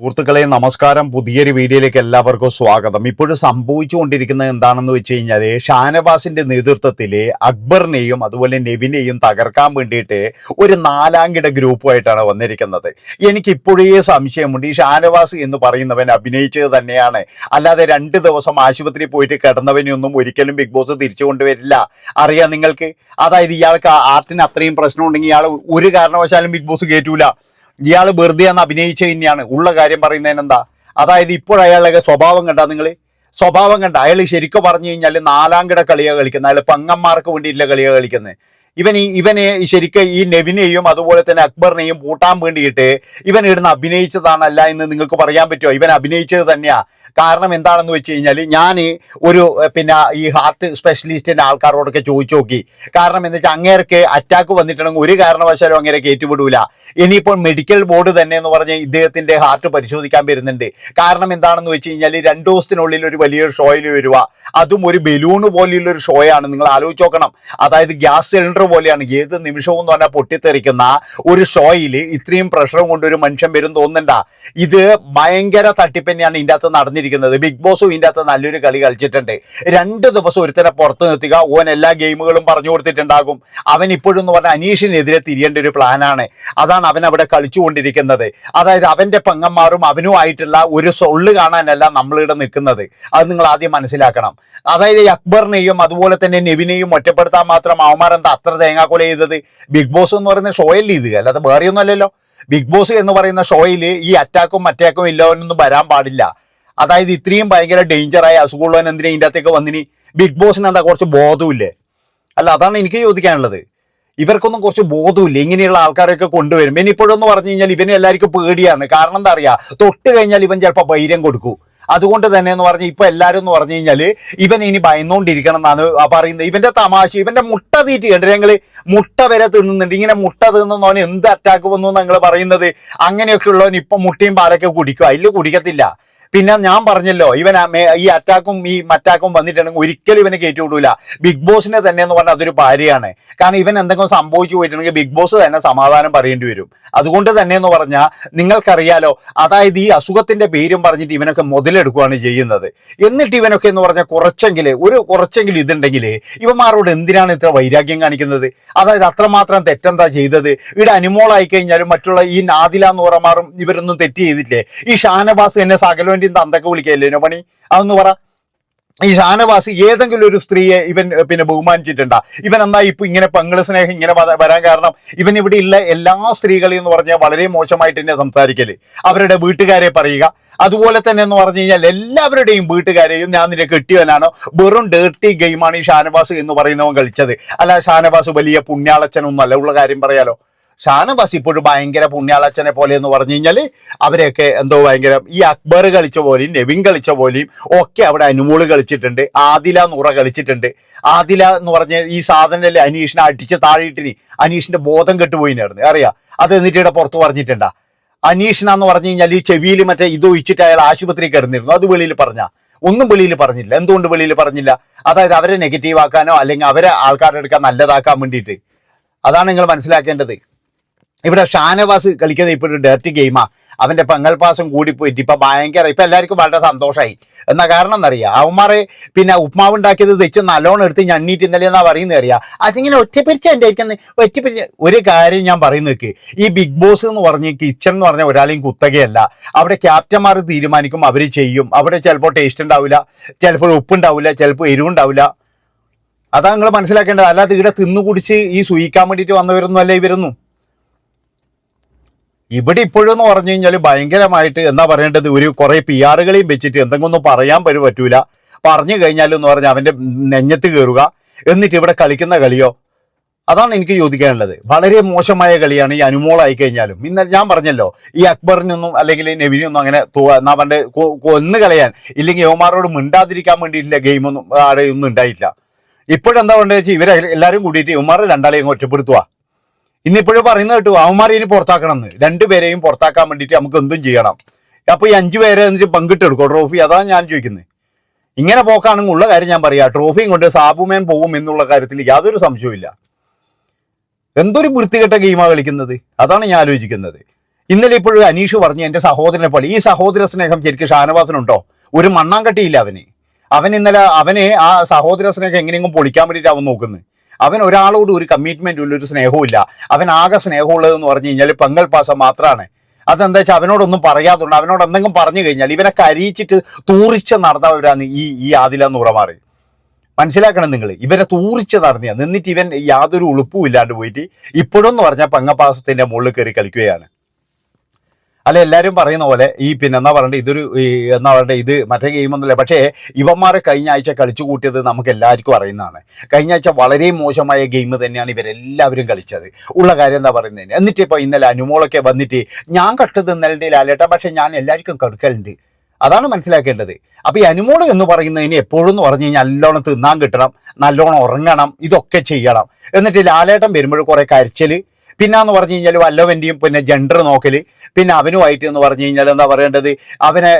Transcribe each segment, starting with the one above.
സുഹൃത്തുക്കളെ നമസ്കാരം. പുതിയൊരു വീഡിയോയിലേക്ക് എല്ലാവർക്കും സ്വാഗതം. ഇപ്പോഴും സംഭവിച്ചുകൊണ്ടിരിക്കുന്നത് എന്താണെന്ന് വെച്ച് കഴിഞ്ഞാൽ ഷാനവാസിന്റെ നേതൃത്വത്തിൽ അക്ബറിനെയും അതുപോലെ നെവിനെയും തകർക്കാൻ വേണ്ടിയിട്ട് ഒരു നാലാംകിട ഗ്രൂപ്പുമായിട്ടാണ് വന്നിരിക്കുന്നത്. എനിക്ക് ഇപ്പോഴേ സംശയമുണ്ട്, ഈ ഷാനവാസ് എന്ന് പറയുന്നവൻ അഭിനയിച്ചത് തന്നെയാണ്, അല്ലാതെ 2 ദിവസം ആശുപത്രിയിൽ പോയിട്ട് കിടന്നവനെയൊന്നും ഒരിക്കലും ബിഗ് ബോസ് തിരിച്ചു കൊണ്ടുവരില്ല. അറിയാം നിങ്ങൾക്ക്. അതായത് ഇയാൾക്ക് ആർട്ടിന് അത്രയും പ്രശ്നമുണ്ടെങ്കിൽ ഇയാൾ ഒരു കാരണവശാലും ബിഗ് ബോസ് കയറ്റൂല. ഇയാൾ വെറുതെ അന്ന് അഭിനയിച്ച തന്നെയാണ്, ഉള്ള കാര്യം പറയുന്നതിന് എന്താ. അതായത് ഇപ്പോഴയാളുടെ സ്വഭാവം കണ്ടാ നിങ്ങൾ, സ്വഭാവം കണ്ട അയാൾ ശരിക്കും പറഞ്ഞു കഴിഞ്ഞാൽ നാലാംകിട കളിയാണ് കളിക്കുന്നത്. അയാൾ പെങ്ങന്മാർക്ക് വേണ്ടിയിട്ടില്ല കളിയാണ് കളിക്കുന്നത്. ഇവനെ ശരിക്കും ഈ നെവിനെയും അതുപോലെ തന്നെ അക്ബറിനെയും പൂട്ടാൻ വേണ്ടിയിട്ട് ഇവൻ ഇടുന്ന് അഭിനയിച്ചതാണല്ല എന്ന് നിങ്ങൾക്ക് പറയാൻ പറ്റുമോ? ഇവൻ അഭിനയിച്ചത് തന്നെയാ. കാരണം എന്താണെന്ന് വെച്ച് കഴിഞ്ഞാൽ ഞാൻ ഒരു ഈ ഹാർട്ട് സ്പെഷ്യലിസ്റ്റിന്റെ ആൾക്കാരോടൊക്കെ ചോദിച്ചു നോക്കി. കാരണം എന്താ വെച്ചാൽ അങ്ങേർക്ക് അറ്റാക്ക് വന്നിട്ടുണ്ടെങ്കിൽ ഒരു കാരണവശാലും അങ്ങേരെ കയറ്റിവിടൂല. ഇനിയിപ്പോൾ മെഡിക്കൽ ബോർഡ് തന്നെ എന്ന് പറഞ്ഞ് ഇദ്ദേഹത്തിന്റെ ഹാർട്ട് പരിശോധിക്കാൻ വരുന്നുണ്ട്. കാരണം എന്താണെന്ന് വെച്ച് കഴിഞ്ഞാൽ 2 ദിവസത്തിനുള്ളിൽ ഒരു വലിയൊരു ഷോയിൽ വരിക, അതും ഒരു ബലൂണ് പോലെയുള്ള ഒരു ഷോയാണ്. നിങ്ങൾ ആലോചിച്ച് നോക്കണം. അതായത് ഗ്യാസ് സിലിണ്ടർ പോലെയാണ്, ഏത് നിമിഷവും എന്ന് പറഞ്ഞാൽ പൊട്ടിത്തെറിക്കുന്ന ഒരു ഷോയിൽ ഇത്രയും പ്രഷറും കൊണ്ട് ഒരു മനുഷ്യൻ വരും തോന്നണ്ട. ഇത് ഭയങ്കര തട്ടിപ്പ് തന്നെയാണ് ഇതിൻ്റെ അകത്ത് നടന്നിരിക്കുന്നത്. ബിഗ് ബോസും ഇതിൻ്റെ അകത്ത് നല്ലൊരു കളി കളിച്ചിട്ടുണ്ട്. 2 ദിവസം ഒരുത്തനെ പുറത്ത് നിർത്തുക, ഓൻ എല്ലാ ഗെയിമുകളും പറഞ്ഞു കൊടുത്തിട്ടുണ്ടാകും. അവൻ ഇപ്പോഴും എന്ന് പറഞ്ഞാൽ അനീഷിനെതിരെ തിരിയേണ്ട ഒരു പ്ലാനാണ്. അതാണ് അവൻ അവിടെ കളിച്ചുകൊണ്ടിരിക്കുന്നത്. അതായത് അവന്റെ പെങ്ങന്മാരും അവനുമായിട്ടുള്ള ഒരു സൊള്ള് കാണാനല്ല നമ്മളിവിടെ നിൽക്കുന്നത്. അത് നിങ്ങൾ ആദ്യം മനസ്സിലാക്കണം. അതായത് അക്ബറിനെയും അതുപോലെ തന്നെ നെവിനെയും ഒറ്റപ്പെടുത്താൻ മാത്രം അവന്മാരെന്താ അത്ര തേങ്ങാക്കൊല ചെയ്തത്? ബിഗ് ബോസ് എന്ന് പറയുന്ന ഷോയിൽ ഇത്, അല്ലാതെ വേറെയൊന്നും അല്ലല്ലോ. ബിഗ് ബോസ് എന്ന് പറയുന്ന ഷോയിൽ ഈ അറ്റാക്കും ഇല്ലവനൊന്നും വരാൻ പാടില്ല. അതായത് ഇത്രയും ഭയങ്കര ഡേഞ്ചറായ അസുഖമുള്ളവൻ എന്തിനാ ഇതിൻ്റെ അകത്തേക്ക് വന്നിനി? ബിഗ് ബോസിന് എന്താ കുറച്ച് ബോധമില്ലേ? അല്ല, അതാണ് എനിക്ക് ചോദിക്കാനുള്ളത്. ഇവർക്കൊന്നും കുറച്ച് ബോധമില്ല ഇങ്ങനെയുള്ള ആൾക്കാരൊക്കെ കൊണ്ടുവരും. ഇനിയിപ്പോഴെന്ന് പറഞ്ഞു കഴിഞ്ഞാൽ ഇവനെ എല്ലാവർക്കും പേടിയാണ്. കാരണം എന്താ അറിയാ, തൊട്ട് കഴിഞ്ഞാൽ ഇവൻ ചിലപ്പോൾ വൈര്യം കൊടുക്കൂ. അതുകൊണ്ട് തന്നെ എന്ന് പറഞ്ഞാൽ ഇപ്പൊ എല്ലാവരും എന്ന് പറഞ്ഞു കഴിഞ്ഞാൽ ഇവൻ ഇനി ഭയന്നുകൊണ്ടിരിക്കണം എന്നാണ് പറയുന്നത്. ഇവന്റെ തമാശ, ഇവന്റെ മുട്ട തീറ്റി കണ്ടു ഞങ്ങള്, മുട്ട വരെ തിന്നുന്നുണ്ട്. ഇങ്ങനെ മുട്ട തിന്നുന്നവന് എന്ത് അറ്റാക്ക് വന്നു നിങ്ങൾ പറയുന്നത്? അങ്ങനെയൊക്കെ ഉള്ളവൻ ഇപ്പൊ മുട്ടയും പാലൊക്കെ കുടിക്കും, അതിൽ കുടിക്കത്തില്ല. പിന്നെ ഞാൻ പറഞ്ഞല്ലോ, ഇവൻ ഈ അറ്റാക്കും ഈ മറ്റാക്കും വന്നിട്ടുണ്ടെങ്കിൽ ഒരിക്കലും ഇവനെ കയറ്റി വിടൂല. ബിഗ് ബോസിനെ തന്നെ എന്ന് പറഞ്ഞാൽ അതൊരു ഭാര്യയാണ്. കാരണം ഇവൻ എന്തെങ്കിലും സംഭവിച്ചു പോയിട്ടുണ്ടെങ്കിൽ ബിഗ് ബോസ് തന്നെ സമാധാനം പറയേണ്ടി വരും. അതുകൊണ്ട് തന്നെ എന്ന് പറഞ്ഞാൽ നിങ്ങൾക്കറിയാലോ, അതായത് ഈ അസുഖത്തിന്റെ പേരും പറഞ്ഞിട്ട് ഇവനൊക്കെ മുതലെടുക്കുകയാണ് ചെയ്യുന്നത്. എന്നിട്ട് ഇവനൊക്കെ എന്ന് പറഞ്ഞാൽ കുറച്ചെങ്കിലും ഇതുണ്ടെങ്കിൽ ഇവന്മാരോട് എന്തിനാണ് ഇത്ര വൈരാഗ്യം കാണിക്കുന്നത്? അതായത് അത്രമാത്രം തെറ്റെന്താ ചെയ്തത്? ഇവിടെ അനുമോളായി കഴിഞ്ഞാലും മറ്റുള്ള ഈ നാദില നൂറമാറും ഇവരൊന്നും തെറ്റ് ചെയ്തില്ലേ? ഈ ഷാനവാസ് എന്നെ സകലവന്റെയും തന്തൊക്കെ വിളിക്കല്ലേനോ പണി? അതൊന്ന് പറ. ഈ ഷാനവാസ് ഏതെങ്കിലും ഒരു സ്ത്രീയെ ഇവൻ ബഹുമാനിച്ചിട്ടുണ്ടാ? ഇവൻ എന്താ ഇപ്പൊ ഇങ്ങനെ പെങ്ങള് സ്നേഹം ഇങ്ങനെ വരാൻ കാരണം? ഇവൻ ഇവിടെ ഉള്ള എല്ലാ സ്ത്രീകളെയും എന്ന് പറഞ്ഞാൽ വളരെ മോശമായിട്ട് തന്നെ സംസാരിക്കല്, അവരുടെ വീട്ടുകാരെ പറയുക. അതുപോലെ തന്നെ എന്ന് പറഞ്ഞു കഴിഞ്ഞാൽ എല്ലാവരുടെയും വീട്ടുകാരെയും ഞാൻ നിന്നെ കെട്ടിയവനാണോ? വെറും ഡേർട്ടി ഗെയിമാണ് ഈ ഷാനവാസ് എന്ന് പറയുന്നവൻ കളിച്ചത്. അല്ല, ഷാനവാസ് വലിയ പുണ്യാളച്ചനൊന്നും അല്ല, ഉള്ള കാര്യം പറയാലോ. ഷാനവാസ് ഇപ്പോഴും ഭയങ്കര പുണ്യാളച്ചനെ പോലെ എന്ന് പറഞ്ഞു കഴിഞ്ഞാൽ അവരെയൊക്കെ എന്തോ ഭയങ്കര ഈ അക്ബർ കളിച്ച പോലെയും നെവിൻ കളിച്ച പോലെയും ഒക്കെ അവിടെ അനുമോള് കളിച്ചിട്ടുണ്ട്, ആദില നൂറ കളിച്ചിട്ടുണ്ട്. ആദില എന്ന് പറഞ്ഞ ഈ സാധനല്ലേ അനീഷിനെ അടിച്ച് താഴെയിട്ടിനി, അനീഷിന്റെ ബോധം കെട്ടുപോയിനായിരുന്നു അറിയാം. അത് എന്നിട്ട് ഇവിടെ പുറത്ത് പറഞ്ഞിട്ടുണ്ടാ? അനീഷിനാന്ന് പറഞ്ഞു കഴിഞ്ഞാൽ ഈ ചെവിയിൽ മറ്റേ ഇത് ഒഴിച്ചിട്ട് അയാൾ ആശുപത്രി കിടന്നിരുന്നു. അത് വെളിയിൽ ഒന്നും വെളിയിൽ പറഞ്ഞില്ല. എന്തുകൊണ്ട് വെളിയിൽ പറഞ്ഞില്ല? അതായത് അവരെ നെഗറ്റീവ് ആക്കാനോ അല്ലെങ്കിൽ അവരെ ആൾക്കാരുടെ എടുക്കാൻ നല്ലതാക്കാൻ വേണ്ടിയിട്ട്. അതാണ് നിങ്ങൾ മനസ്സിലാക്കേണ്ടത്. ഇവിടെ ഷാനവാസ് കളിക്കുന്നത് ഇപ്പോൾ ഒരു ഡയറക്റ്റ് ഗെയിമാ. അവന്റെ പെങ്ങൽ പാസം കൂടിപ്പോയിട്ട് ഇപ്പൊ ഭയങ്കര, ഇപ്പൊ എല്ലാവർക്കും വളരെ സന്തോഷമായി. എന്നാ കാരണം എന്നറിയാം, അവന്മാരെ ഉപ്മാവ് ഉണ്ടാക്കിയത് തെച്ച് നല്ലോണം എടുത്ത് ഞണ്ണീറ്റ് ഇന്നലെ എന്നാ പറയുന്നത് അറിയാം. അതിങ്ങനെ ഒറ്റപ്പിരിച്ച എൻ്റെ ഒറ്റപ്പിരിച്ച ഒരു കാര്യം ഞാൻ പറയുന്നേക്ക്, ഈ ബിഗ് ബോസ് എന്ന് പറഞ്ഞ കിച്ചൺ എന്ന് പറഞ്ഞാൽ ഒരാളെയും കുത്തകയല്ല. അവിടെ ക്യാപ്റ്റന്മാർ തീരുമാനിക്കും, അവർ ചെയ്യും. അവിടെ ചിലപ്പോൾ ടേസ്റ്റ് ഉണ്ടാവില്ല, ചിലപ്പോൾ ഉപ്പുണ്ടാവില്ല, ചിലപ്പോൾ എരിവുണ്ടാവില്ല. അതാ നിങ്ങൾ മനസ്സിലാക്കേണ്ടത്. അല്ലാതെ ഇവിടെ തിന്നുകുടിച്ച് ഈ സൂയിക്കാൻ വേണ്ടിയിട്ട് വന്നവരൊന്നും അല്ല ഇവരൊന്നും. ഇവിടെ ഇപ്പോഴെന്ന് പറഞ്ഞു കഴിഞ്ഞാൽ ഭയങ്കരമായിട്ട് എന്താ പറയേണ്ടത്, ഒരു കുറെ പിആറുകളെയും വെച്ചിട്ട് എന്തെങ്കിലും ഒന്നും പറയാൻ പറ്റൂല. പറഞ്ഞു കഴിഞ്ഞാൽ എന്ന് പറഞ്ഞാൽ അവന്റെ നെഞ്ഞത്ത് കയറുക, എന്നിട്ട് ഇവിടെ കളിക്കുന്ന കളിയോ? അതാണ് എനിക്ക് ചോദിക്കാനുള്ളത്. വളരെ മോശമായ കളിയാണ് ഈ അനുമോളായി കഴിഞ്ഞാലും. ഇന്നലെ ഞാൻ പറഞ്ഞല്ലോ, ഈ അക്ബറിനൊന്നും അല്ലെങ്കിൽ നെവിനൊന്നും അങ്ങനെ എന്നാ പണ്ട് കൊന്നു കളയാൻ ഇല്ലെങ്കിൽ യുവമാരോട് മിണ്ടാതിരിക്കാൻ വേണ്ടിയിട്ടില്ല ഗെയിമൊന്നും അവിടെ ഒന്നും ഉണ്ടായിട്ടില്ല. ഇപ്പോഴെന്താ വേണ്ടത് വെച്ചാൽ ഇവരെ എല്ലാവരും കൂടിയിട്ട് യുവമാരെ രണ്ടാളെയും ഒറ്റപ്പെടുത്തുക. ഇന്നിപ്പോഴും പറയുന്നത് കേട്ടു അവന്മാരെ ഇനി പുറത്താക്കണം എന്ന്. 2 പേരെയും പുറത്താക്കാൻ വേണ്ടിയിട്ട് നമുക്ക് എന്തും ചെയ്യണം. അപ്പൊ ഈ 5 പേരെ എന്നിട്ട് പങ്കിട്ടെടുക്കോ ട്രോഫി? അതാണ് ഞാൻ ചോദിക്കുന്നത്. ഇങ്ങനെ പോക്കാണെങ്കിൽ ഉള്ള കാര്യം ഞാൻ പറയാം, ട്രോഫിയും കൊണ്ട് സാബുമേൻ പോകും എന്നുള്ള കാര്യത്തിൽ യാതൊരു സംശയവും ഇല്ല. എന്തൊരു വൃത്തികെട്ട ഗെയിമാണ് കളിക്കുന്നത്, അതാണ് ഞാൻ ആലോചിക്കുന്നത്. ഇന്നലെ ഇപ്പോഴും അനീഷ് പറഞ്ഞു എൻ്റെ സഹോദരനെ പോലെ. ഈ സഹോദര സ്നേഹം ശരിക്കും ഷാനവാസിനുണ്ടോ? ഒരു മണ്ണാങ്കട്ടിയില്ല അവൻ ഇന്നലെ ആ സഹോദര സ്നേഹം എങ്ങനെയെങ്കിലും പൊളിക്കാൻ വേണ്ടിയിട്ട് അവൻ നോക്കുന്നത്. അവൻ ഒരാളോട് ഒരു കമ്മിറ്റ്മെന്റും ഇല്ല, ഒരു സ്നേഹവും ഇല്ല. അവൻ ആകെ സ്നേഹമുള്ളതെന്ന് പറഞ്ഞു കഴിഞ്ഞാൽ പെങ്ങൾ പാസം മാത്രമാണ്. അതെന്താ വെച്ചാൽ അവനോടൊന്നും പറയാതുണ്ട്. അവനോട് എന്തെങ്കിലും പറഞ്ഞു കഴിഞ്ഞാൽ ഇവനെ കരയിച്ചിട്ട് തൂറിച്ച് നടന്നവരാണ് ഈ ആദില നൂറമാറ്. മനസ്സിലാക്കണം നിങ്ങൾ, ഇവരെ തൂറിച്ച് നടന്നിയാ നിന്നിട്ട് ഇവൻ യാതൊരു ഉളുപ്പും ഇല്ലാണ്ട് പോയിട്ട് ഇപ്പോഴെന്ന് പറഞ്ഞാൽ പെങ്ങപ്പാസത്തിന്റെ മുകളിൽ കയറി കളിക്കുകയാണ്. അല്ല, എല്ലാവരും പറയുന്ന പോലെ എന്നാ പറയണ്ടേ ഇത് മറ്റേ ഗെയിമൊന്നുമില്ല. പക്ഷേ ഇവന്മാരെ കഴിഞ്ഞ ആഴ്ച കളിച്ചു കൂട്ടിയത് നമുക്ക് എല്ലാവർക്കും അറിയുന്നതാണ്. കഴിഞ്ഞ ആഴ്ച വളരെ മോശമായ ഗെയിം തന്നെയാണ് ഇവരെല്ലാവരും കളിച്ചത്. ഉള്ള കാര്യം എന്താ പറയുന്നത്. എന്നിട്ട് ഇപ്പോൾ ഇന്നലെ അനുമോളൊക്കെ വന്നിട്ട് ഞാൻ കട്ടത് ഇന്നലെ ലാലേട്ട, പക്ഷെ ഞാൻ എല്ലാവർക്കും കടുക്കലുണ്ട്. അതാണ് മനസ്സിലാക്കേണ്ടത്. അപ്പോൾ ഈ അനുമോള് എന്ന് പറയുന്നതിന് എപ്പോഴും എന്ന് പറഞ്ഞു കഴിഞ്ഞാൽ നല്ലോണം തിന്നാൻ കിട്ടണം, നല്ലോണം ഉറങ്ങണം, ഇതൊക്കെ ചെയ്യണം. എന്നിട്ട് ലാലേട്ടൻ വരുമ്പോൾ കുറേ കരച്ചൽ, പിന്നെന്ന് പറഞ്ഞു കഴിഞ്ഞാൽ വല്ലവൻ്റെയും ജെൻഡർ നോക്കല്, പിന്നെ അവനുമായിട്ട് എന്ന് പറഞ്ഞു കഴിഞ്ഞാൽ എന്താ പറയേണ്ടത്, അവനെ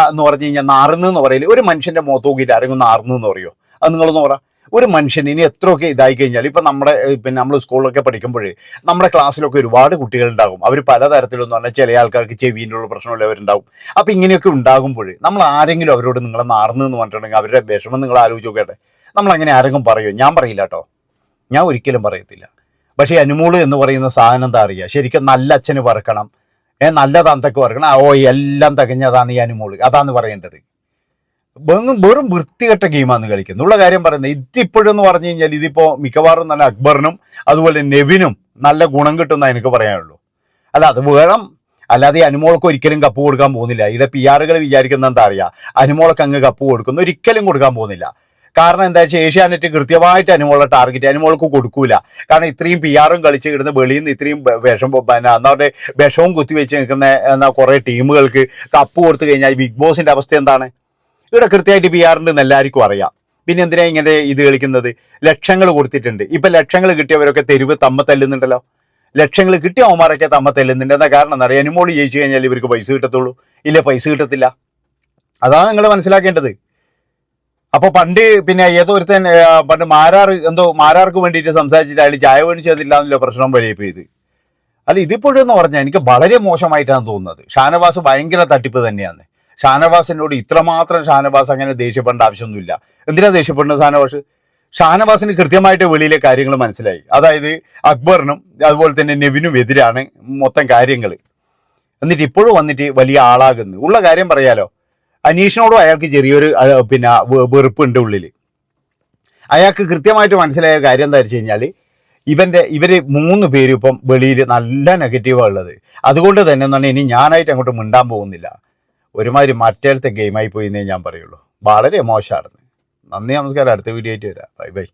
എന്ന് പറഞ്ഞു കഴിഞ്ഞാൽ നാറുന്നെന്ന് പറയല്. ഒരു മനുഷ്യൻ്റെ മുഖത്ത് നോക്കിയിട്ട് ആരെങ്കിലും നാറുന്നെന്ന് പറയുമോ? അത് നിങ്ങളൊന്ന് പറ. ഒരു മനുഷ്യൻ ഇനി എത്രയൊക്കെ ഇതായി കഴിഞ്ഞാൽ ഇപ്പം നമ്മൾ സ്കൂളിലൊക്കെ പഠിക്കുമ്പോഴേ നമ്മുടെ ക്ലാസ്സിലൊക്കെ ഒരുപാട് കുട്ടികളുണ്ടാകും. അവർ പലതരത്തിലൊന്നും പറഞ്ഞാൽ ചില ആൾക്കാർക്ക് ചെവിയിലുള്ള പ്രശ്നമുള്ളവരുണ്ടാവും. അപ്പം ഇങ്ങനെയൊക്കെ ഉണ്ടാകുമ്പോൾ നമ്മൾ ആരെങ്കിലും അവരോട് നിങ്ങളെ നാറുന്നെന്ന് പറഞ്ഞിട്ടുണ്ടെങ്കിൽ അവരുടെ വിഷമം നിങ്ങൾ ആലോചിച്ച് നോക്കട്ടെ. നമ്മളങ്ങനെ ആരെങ്കിലും പറയുമോ? ഞാൻ പറയില്ല കേട്ടോ, ഞാൻ ഒരിക്കലും പറയത്തില്ല. പക്ഷേ അനുമോള് എന്ന് പറയുന്ന സാധനം എന്താ അറിയുക, ശരിക്കും നല്ല അച്ഛന് പറക്കണം, നല്ല തന്തക്ക് പറക്കണം. എല്ലാം തികഞ്ഞതാണ് ഈ അനുമോള്, അതാന്ന് പറയേണ്ടത്. വെറും വൃത്തികെട്ട ഗെയിമാണ് കളിക്കുന്നത്. ഉള്ള കാര്യം പറയുന്നത്. ഇതിപ്പോഴെന്ന് പറഞ്ഞു കഴിഞ്ഞാൽ ഇതിപ്പോൾ മിക്കവാറും നല്ല അക്ബറിനും അതുപോലെ നെവിനും നല്ല ഗുണം കിട്ടുന്ന എനിക്ക് പറയാനുള്ളൂ. അല്ല, അത് വേണം. അല്ലാതെ അനുമോൾക്ക് ഒരിക്കലും കപ്പ് കൊടുക്കാൻ പോകുന്നില്ല. ഇവിടെ PR വിചാരിക്കുന്ന എന്താ അറിയുക, അനുമോൾക്ക് അങ്ങ് കപ്പ് കൊടുക്കുന്നു, ഒരിക്കലും കൊടുക്കാൻ പോകുന്നില്ല. കാരണം എന്താ വെച്ചാൽ ഏഷ്യാനെറ്റ് കൃത്യമായിട്ട് അനുമോളെ ടാർഗറ്റ് അനുമോൾക്ക് കൊടുക്കൂല. കാരണം ഇത്രയും PR കളിച്ച് കിടന്ന് വെളിയിൽ നിന്ന് ഇത്രയും വിഷവും കുത്തിവെച്ച് നിൽക്കുന്ന കുറേ ടീമുകൾക്ക് കപ്പ് കൊടുത്തു കഴിഞ്ഞാൽ ബിഗ് ബോസിന്റെ അവസ്ഥ എന്താണ്? ഇവിടെ കൃത്യമായിട്ട് PR ഉണ്ടെന്ന് എല്ലാവർക്കും അറിയാം. പിന്നെ എന്തിനാ ഇങ്ങനെ ഇത് കളിക്കുന്നത്? ലക്ഷങ്ങൾ കൊടുത്തിട്ടുണ്ട്. ഇപ്പം ലക്ഷങ്ങൾ കിട്ടിയവരൊക്കെ തെരുവ് തമ്മ തല്ലുന്നുണ്ടല്ലോ. ലക്ഷങ്ങൾ കിട്ടിയ അവന്മാരൊക്കെ തമ്മ തല്ലുന്നുണ്ട്. എന്താ കാരണം എന്താ പറയുക, അനുമോള് ജയിച്ചു കഴിഞ്ഞാൽ ഇവർക്ക് പൈസ കിട്ടത്തുള്ളൂ, ഇല്ല പൈസ കിട്ടത്തില്ല. അതാണ് നിങ്ങൾ മനസ്സിലാക്കേണ്ടത്. അപ്പോൾ പണ്ട് ഏതോ ഒരുത്തൻ പണ്ട് മാരാർക്ക് വേണ്ടിയിട്ട് സംസാരിച്ചിട്ട് അയാൾ ചായ മേടിച്ചതില്ല എന്നല്ലോ പ്രശ്നം വരെ ഇപ്പോൾ ഇത്. അല്ല, ഇതിപ്പോഴെന്ന് പറഞ്ഞാൽ എനിക്ക് വളരെ മോശമായിട്ടാണ് തോന്നുന്നത്. ഷാനവാസ് ഭയങ്കര തട്ടിപ്പ് തന്നെയാണ്. ഷാനവാസിനോട് ഇത്രമാത്രം ഷാനവാസ് അങ്ങനെ ദേഷ്യപ്പെടേണ്ട ആവശ്യമൊന്നുമില്ല. എന്തിനാ ദേഷ്യപ്പെടുന്നത്? ഷാനവാസിന് കൃത്യമായിട്ട് വെളിയിലെ കാര്യങ്ങൾ മനസ്സിലായി. അതായത് അക്ബറിനും അതുപോലെ തന്നെ നെവിനും എതിരാണ് മൊത്തം കാര്യങ്ങൾ. എന്നിട്ട് ഇപ്പോഴും വന്നിട്ട് വലിയ ആളാകുന്നു. ഉള്ള കാര്യം പറയാലോ, അനീഷിനോടും അയാൾക്ക് ചെറിയൊരു വെറുപ്പുണ്ട് ഉള്ളിൽ. അയാൾക്ക് കൃത്യമായിട്ട് മനസ്സിലായ കാര്യം എന്താ വെച്ച് കഴിഞ്ഞാൽ ഇവർ 3 പേരും ഇപ്പം വെളിയിൽ നല്ല നെഗറ്റീവാണ് ഉള്ളത്. അതുകൊണ്ട് തന്നെ എന്ന് പറഞ്ഞാൽ ഇനി ഞാനായിട്ട് അങ്ങോട്ട് മിണ്ടാൻ പോകുന്നില്ല. ഒരുമാതിരി മറ്റേലത്തെ ഗെയിമായി പോയി എന്നേ ഞാൻ പറയുള്ളൂ. വളരെ മോശമായിരുന്നു. നന്ദി, നമസ്കാരം. അടുത്ത വീഡിയോ ആയിട്ട് വരാം. Bye bye.